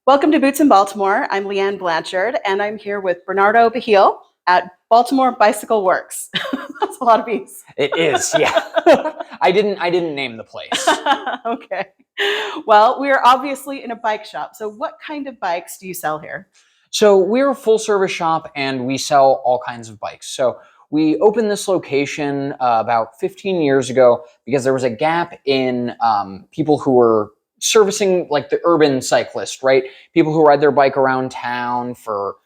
Welcome to Boots in Baltimore. I'm LeeAnn Blanchard, and I'm here with Bernardo Vigil at Baltimore Bicycle Works. That's a lot of B's. It is, yeah. I didn't name the place. Okay. Well, we are obviously in a bike shop. So what kind of bikes do you sell here? So we're a full service shop and we sell all kinds of bikes. So we opened this location about 15 years ago because there was a gap in people who were servicing like the urban cyclist, right? People who ride their bike around town for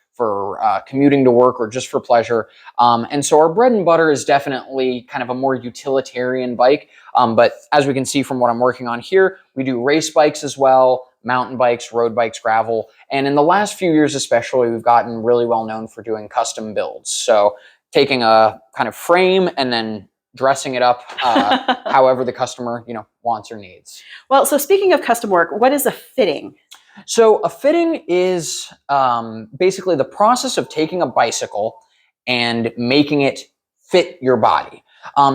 commuting to work or just for pleasure. And so our bread and butter is definitely kind of a more utilitarian bike. But as we can see from what I'm working on here, we do race bikes as well, mountain bikes, road bikes, gravel. And in the last few years especially, we've gotten really well known for doing custom builds. So taking a kind of frame and then dressing it up however the customer wants or needs. Well, so speaking of custom work, what is a fitting? So a fitting is basically the process of taking a bicycle and making it fit your body.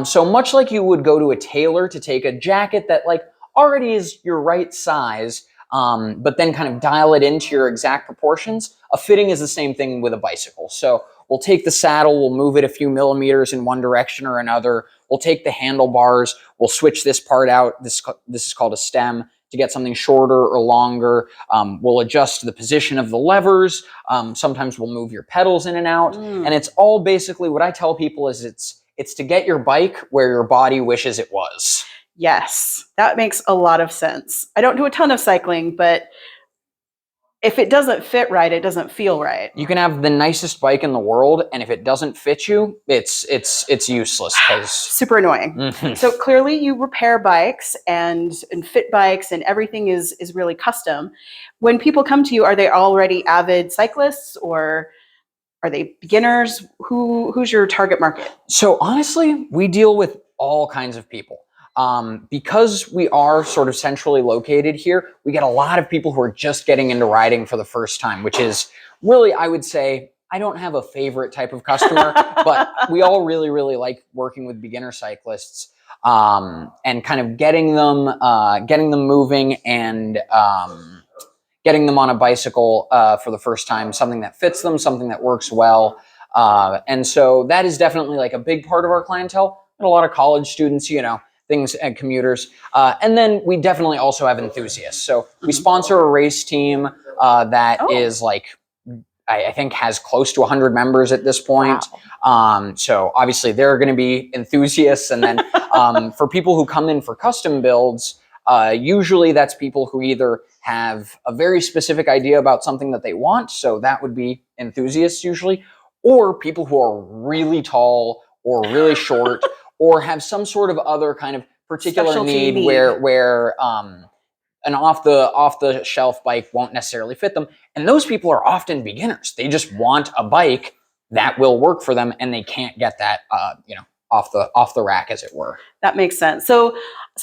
So much like you would go to a tailor to take a jacket that like already is your right size, but then kind of dial it into your exact proportions, a fitting is the same thing with a bicycle. So we'll take the saddle, we'll move it a few millimeters in one direction or another. We'll take the handlebars, we'll switch this part out. This is called a stem, to get something shorter or longer. We'll adjust the position of the levers. Sometimes we'll move your pedals in and out. And it's all basically, what I tell people is it's to get your bike where your body wishes it was. Yes, that makes a lot of sense. I don't do a ton of cycling, but if it doesn't fit right, it doesn't feel right. You can have the nicest bike in the world, and if it doesn't fit you, it's useless. Super annoying. Mm-hmm. So clearly you repair bikes and fit bikes, and everything is really custom. When people come to you, are they already avid cyclists or are they beginners? Who's your target market? So honestly, we deal with all kinds of people. Because we are sort of centrally located here, we get a lot of people who are just getting into riding for the first time, which is really, I would say, I don't have a favorite type of customer, but we all really, really like working with beginner cyclists and kind of getting them moving and getting them on a bicycle for the first time, something that fits them, something that works well. And so that is definitely like a big part of our clientele. And a lot of college students, things and commuters. And then we definitely also have enthusiasts. So we sponsor a race team that is like, I think has close to 100 members at this point. Wow. So obviously there are going to be enthusiasts. And then for people who come in for custom builds, usually that's people who either have a very specific idea about something that they want. So that would be enthusiasts usually, or people who are really tall or really short or have some sort of other kind of particular specialty need where an off the shelf bike won't necessarily fit them. And those people are often beginners. They just want a bike that will work for them, and they can't get that off the rack, as it were. That makes sense. So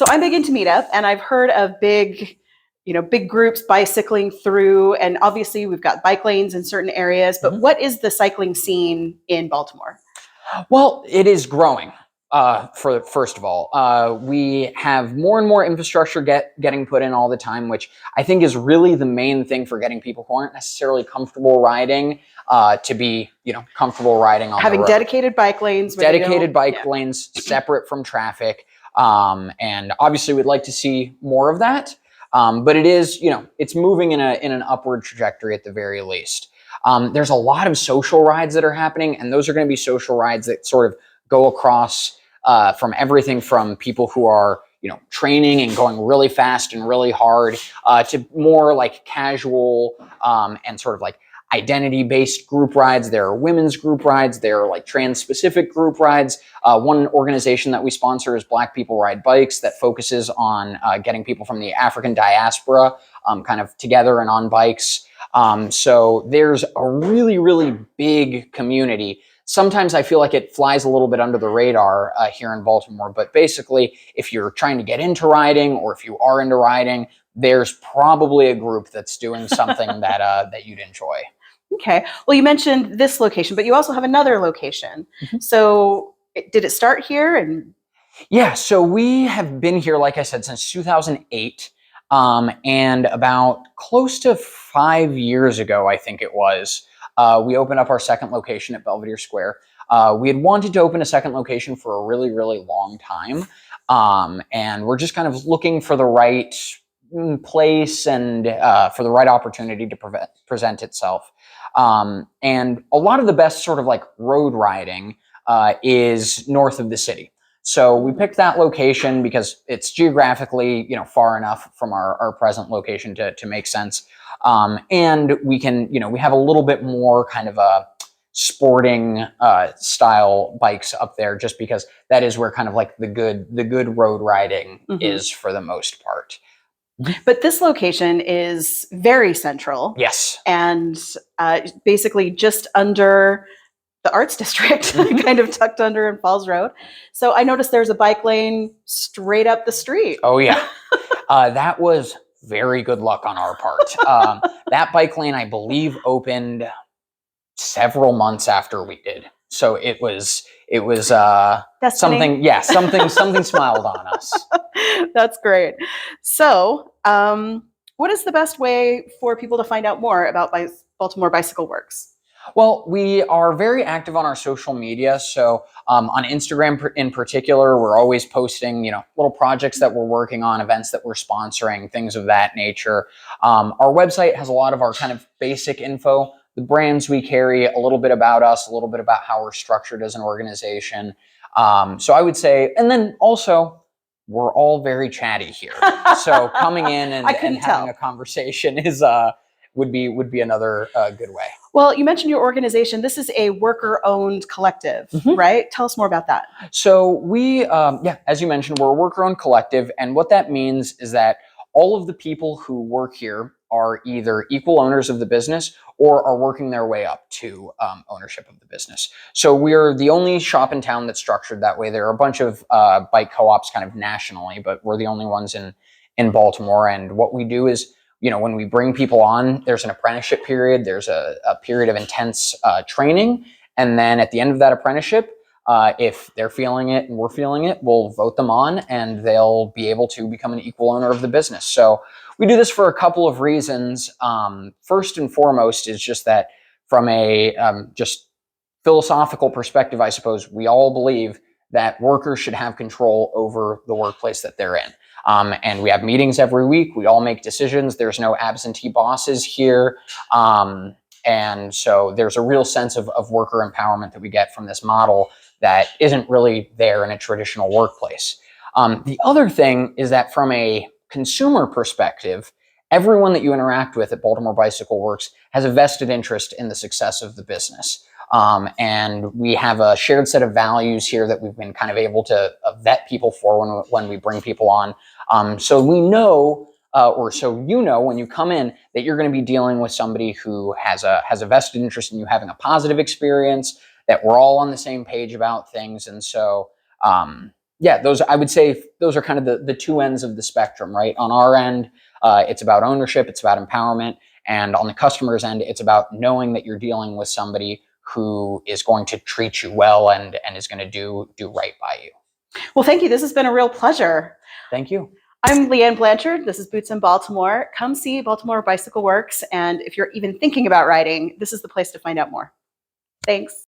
I'm big into meetup, and I've heard of big groups bicycling through, and obviously we've got bike lanes in certain areas, but what is the cycling scene in Baltimore? Well, it is growing. First of all, we have more and more infrastructure getting put in all the time, which I think is really the main thing for getting people who aren't necessarily comfortable riding to be, comfortable riding on having the road. Dedicated bike lanes. Dedicated bike lanes separate from traffic. And obviously we'd like to see more of that. But it is, it's moving in an upward trajectory at the very least. There's a lot of social rides that are happening, and those are going to be social rides that sort of go across from everything from people who are, training and going really fast and really hard to more like casual and sort of like identity-based group rides. There are women's group rides. There are like trans-specific group rides. One organization that we sponsor is Black People Ride Bikes that focuses on getting people from the African diaspora kind of together and on bikes. So there's a really, really big community. Sometimes I feel like it flies a little bit under the radar here in Baltimore, but basically if you're trying to get into riding or if you are into riding, there's probably a group that's doing something that you'd enjoy. Okay. Well, you mentioned this location, but you also have another location. Mm-hmm. So did it start here? Yeah, so we have been here, like I said, since 2008. And about close to 5 years ago, I think it was, we opened up our second location at Belvedere Square. We had wanted to open a second location for a really, really long time. And we're just kind of looking for the right place and for the right opportunity to present itself. And a lot of the best sort of like road riding is north of the city. So we picked that location because it's geographically, far enough from our present location to make sense. And we can, we have a little bit more kind of a sporting style bikes up there, just because that is where kind of like the good road riding is for the most part. But this location is very central. Yes. And basically just under the Arts District, kind of tucked under in Falls Road. So I noticed there's a bike lane straight up the street. Oh, yeah. That was very good luck on our part. That bike lane, I believe, opened several months after we did. So it was something, something smiled on us. That's great. So what is the best way for people to find out more about Baltimore Bicycle Works? Well, we are very active on our social media. So on Instagram in particular, we're always posting, little projects that we're working on, events that we're sponsoring, things of that nature. Our website has a lot of our kind of basic info, the brands we carry, a little bit about us, a little bit about how we're structured as an organization. So I would say, and then also, we're all very chatty here. So coming in and having a conversation is would be another good way. Well, you mentioned your organization. This is a worker-owned collective, right? Tell us more about that. So we, as you mentioned, we're a worker-owned collective. And what that means is that all of the people who work here are either equal owners of the business or are working their way up to ownership of the business. So we're the only shop in town that's structured that way. There are a bunch of bike co-ops kind of nationally, but we're the only ones in Baltimore. And what we do is, when we bring people on, there's an apprenticeship period. There's a period of intense training. And then at the end of that apprenticeship, if they're feeling it and we're feeling it, we'll vote them on and they'll be able to become an equal owner of the business. So we do this for a couple of reasons. First and foremost is just that from a just philosophical perspective, I suppose, we all believe that workers should have control over the workplace that they're in. And we have meetings every week. We all make decisions. There's no absentee bosses here. And so there's a real sense of worker empowerment that we get from this model that isn't really there in a traditional workplace. The other thing is that from a consumer perspective, everyone that you interact with at Baltimore Bicycle Works has a vested interest in the success of the business. And we have a shared set of values here that we've been kind of able to vet people for when we bring people on. So we know, when you come in, that you're going to be dealing with somebody who has a vested interest in you having a positive experience, that we're all on the same page about things. And so, I would say those are kind of the two ends of the spectrum, right? On our end, it's about ownership, it's about empowerment. And on the customer's end, it's about knowing that you're dealing with somebody who is going to treat you well and is going to do right by you. Well, thank you. This has been a real pleasure. Thank you. I'm LeeAnn Blanchard. This is Boots in Baltimore. Come see Baltimore Bicycle Works. And if you're even thinking about riding, this is the place to find out more. Thanks.